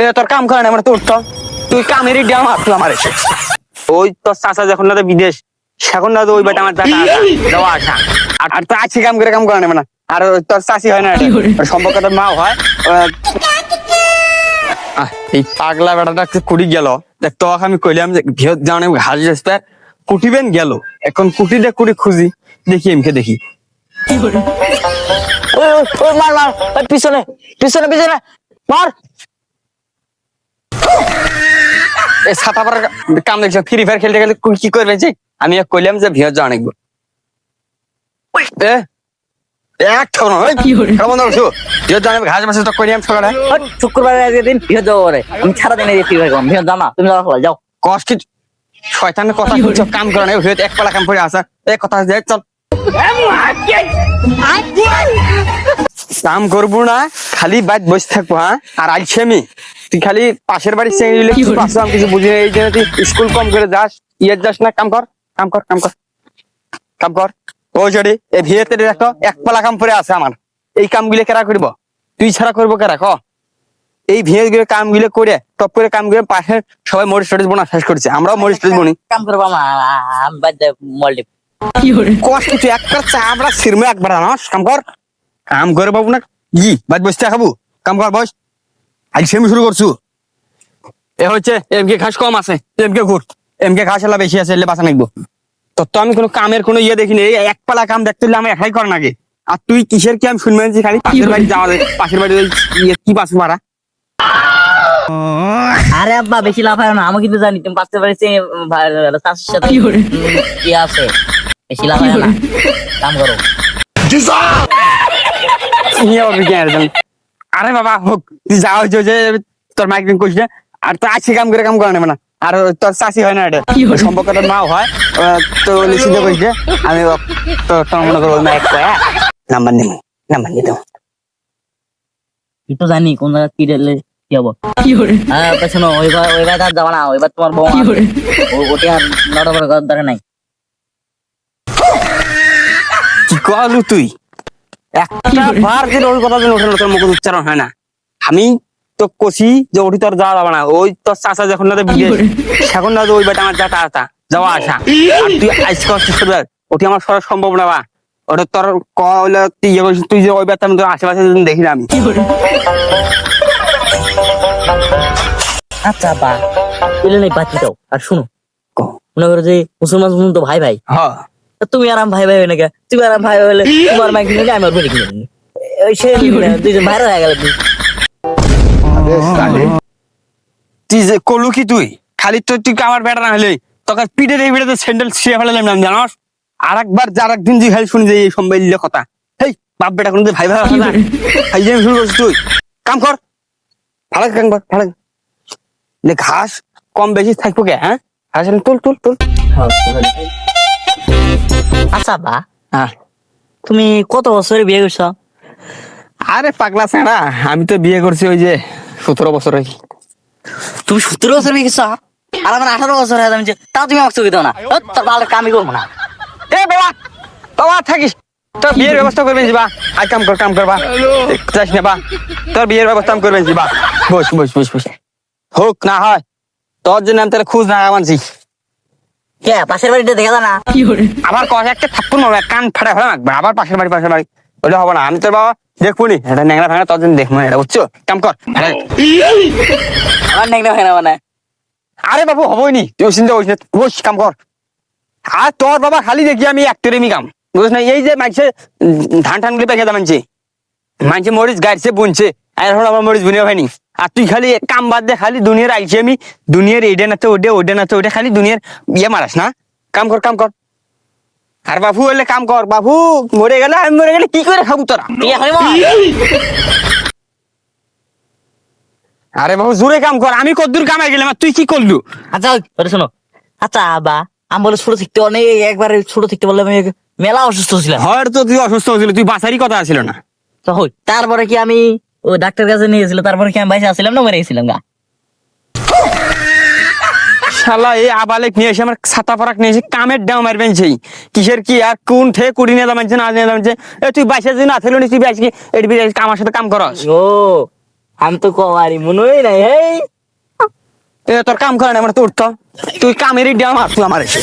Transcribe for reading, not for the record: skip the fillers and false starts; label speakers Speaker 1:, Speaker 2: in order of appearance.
Speaker 1: এ তোর কাম করে না মানে তোর তো তুই কামেরই দেওয়া মারতো আমার এসে ওই তোর চাচা যখন না বিদেশ সেখন না ওই বেটা আমার যাওয়া আসা আর তো আছে কাম করে না মানে আর তোর চাষি হয় না সম্পর্ক তোর মা হয় এই পাগলা বেটাটা কুড়ি গেল দেখ তো আমি কইলাম যে ভিয়ত জানে ঘাস যাচ্ছে কুটিবেন গেল এখন কুটি দেখ কুড়ি খুঁজি দেখি এমকে দেখি মার মার পিছনে পিছনে পিছনে মার এই ছাতা পড়ার কাম দেখছ ফ্রি ফায়ার খেলতে গেলে কি করবে যে আমি কইলাম যে ভিয়ত জানে এ এক ঠাও না কেমন আছো ভিয়ত জানে ঘাস মাসে তো কইলাম সকালে
Speaker 2: শুক্রবার আজকে দিন ভিড় যাবো রে আমি সারা দিন এই ফ্রি ফায়ার ভিড় যাও না তুমি যাও
Speaker 1: কষ্ট শয়তানের কথা বলছো কাম করে না ভিয়ত এক পালা কাম করে আসা এই কথা যে চল কাম করবো না খালি বাইট বসে থাকবো হ্যাঁ আর আইছি আমি তুই খালি পাশের বাড়ির চেঙ্গিলে কিছু পাশে আমি কিছু বুঝি না এই জন্য তুই স্কুল কম করে যাস যাস না কাম কর কাম কর কাম কর কাম কর ও যদি এই ভিয়েতে দেখো এক পালা কাম করে আছে আমার এই কামগুলো কেরা করবো তুই ছাড়া করবো কেরা ক এই ভিয়ে গুলো কামগুলো করে টপ করে কামগুলো পাশে সবাই মরিচ টরিচ বোনা শেষ করছে আমরাও মরিচ টরিচ বনি
Speaker 2: কাম করবো আমি বাদ দে মল্টিপ
Speaker 1: কষ্ট তুই একটা চা আমরা সিরমে একবার আনাস কাম কর কাম করে বাবু না ই বাদ বসতে খাবো কাম কর বস আজ সেমি শুরু করছু এ হচ্ছে এমকে ঘাস কম আছে এমকে ঘুর এমকে ঘাস এলা বেশি আছে এলে বাসা নাকবো তোর তো আমি কোনো কামের কোনো ইয়ে দেখিনি এই এক পালা কাম দেখতে হলে আমি একাই কর নাকি আর তুই কিসের কি আমি শুনবেন খালি পাশের বাড়ি যাওয়া পাশের বাড়ি কি পাশ মারা
Speaker 2: আরে আব্বা বেশি লাভ হয় না আমি কিন্তু জানি তুমি পাশে বাড়িতে চাষের সাথে কি আছে বেশি লাভ হয় না কাম করো
Speaker 1: আরে বাবা হোক তুই যা হয়েছে যে তোর মাইগ্রেন করিস আর তোর আছে কাম করে নেবে না আর তোর চাষি হয় না এটা সম্পর্ক তোর মাও হয় তো নিশ্চিত করিস আমি তোর মনে করবো নাম্বার নিব নাম্বার নিতে
Speaker 2: তুই তো জানি কোন জায়গা কি দিলে কি হবো হ্যাঁ শোনো ওইবার আর যাবা না ওইবার তোমার বউ ওটি আর লড়া করার দরকার নাই
Speaker 1: কি কলু তুই একটা বার যে ওই কথা দিন ওঠে তোর মুখ উচ্চারণ হয় না আমি তো কষি যে ওটি তোর যাওয়া যাবে না ওই তোর চাষা যখন না বিদেশ সেখন না ওই বেটা আমার যাওয়া আসা আর তুই আজকে কষ্ট ওটি আমার সরা সম্ভব না বা ওটা তোর কলে তুই ইয়ে করিস তুই যে ওই বেটা তোর আশেপাশে দেখি না আমি
Speaker 2: আচ্ছা বা এলে নেই বাতি দাও আর শুনো মনে করো যে মুসলমান তো ভাই ভাই
Speaker 1: হ্যাঁ
Speaker 2: তুমি আরাম ভাই ভাই নাকি তুমি আরাম ভাই হলে তোমার মাইক কিনে আমি বলি কিনে ওই সে দুইজন ভাইরা হয়ে গেল
Speaker 1: তুই যে কলু কি তুই খালি তো তুই আমার বেটা না হলে তোকে পিঠে এই বেটাতে স্যান্ডেল ছিঁড়ে ফেলালাম না জানোস আর একবার যার একদিন যে হেল শুনি যে এই সম্বাইল কথা হেই বাপ বেটা কোনো ভাই ভাই না ভাই যে শুরু করছিস তুই কাম কর ভালো কাম কর ভালো ঘাস কম বেশি থাকবো কে হ্যাঁ ঘাস তুল তুল তুল
Speaker 2: আচ্ছা বা
Speaker 1: হ্যাঁ
Speaker 2: তুমি কত বছরে বিয়ে করছো
Speaker 1: আরে পাগলা ছাড়া আমি তো বিয়ে করছি ওই যে 17 বছর হয়েছে
Speaker 2: তুমি 17 বছর বিয়ে করছো আর আমার 18 বছর হয়ে যাচ্ছে তাও তুমি আমাকে চোখে দাও না তোর ভালো কামই করবো না
Speaker 1: এ বাবা বাবা থাকিস তোর বিয়ের ব্যবস্থা করবেন বা আজ কাম করবা যাস না বা তোর বিয়ের ব্যবস্থা আমি করবেন বা বস বস বস বস হোক না হয় তোর জন্য আমি তাহলে খুঁজ না মানছি
Speaker 2: কে পাশের বাড়িটা দেখা যায় না
Speaker 1: আবার কথা একটা থাপ্পড় মারবে কান ফাটা ফেলা রাখবে আবার পাশের বাড়ি ওটা হবে না আমি তোর বাবা দেখবো নি এটা ন্যাংরা ভাঙা তোর জন্য দেখবো এটা বুঝছো কাম কর
Speaker 2: আমার নেগনা হয় না মানে
Speaker 1: আরে বাবু হবই নি তুই চিন্তা করিস না বস কাম কর আর তোর বাবা খালি দেখি আমি একটুরেমি কাম বুঝছ না এই যে মাইছে ধান গুলি পেকে দা মানছে মরিচ গাড়ছে বুনছে আর এখন আমার মরিচ বুনিয়া হয়নি আর তুই খালি কাম বাদ দে খালি দুনিয়ার আইছি আমি দুনিয়ার এইডে না তো ওডে না তো ওটা খালি দুনিয়ার ইয়ে মারাস না কাম কর আর বাবু হলে কাম কর বাবু মরে গেলে আমি মরে গেলে কি করে খাবো তোরা আরে বাবু জোরে কাম কর আমি কদ্দুর কামাই গেলাম আর তুই কি করলু
Speaker 2: আচ্ছা শোনো আচ্ছা বা আমি বলে ছোট থাকতে অনেক একবারে ছোট থাকতে বললে আমি মেলা অসুস্থ ছিলাম
Speaker 1: হয়তো তুই অসুস্থ হয়েছিল তুই বাঁচারই কথা ছিল না
Speaker 2: তো হই তারপরে কি আমি ওই ডাক্তার কাছে নিয়ে গেছিল তারপরে কি আমি বাইসে আসছিলাম না মরে গেছিলাম গা
Speaker 1: শালা এই আবালেক নিয়ে এসে আমার ছাতা পরাক নিয়ে এসে কামের ডাও মারবেন সেই কিসের কি আর কোন ঠে কুড়ি নিয়ে দামানছে না নিয়ে দামানছে তুই বাইসে যদি না থাকলো তুই বাইসে আমার সাথে কাম করস
Speaker 2: ও আমি তো কবারি মনে হয় নাই হেই
Speaker 1: এ তোর কাম করে না মানে তোর তো তুই কামের ইডিয়া মার তুই আমার এসে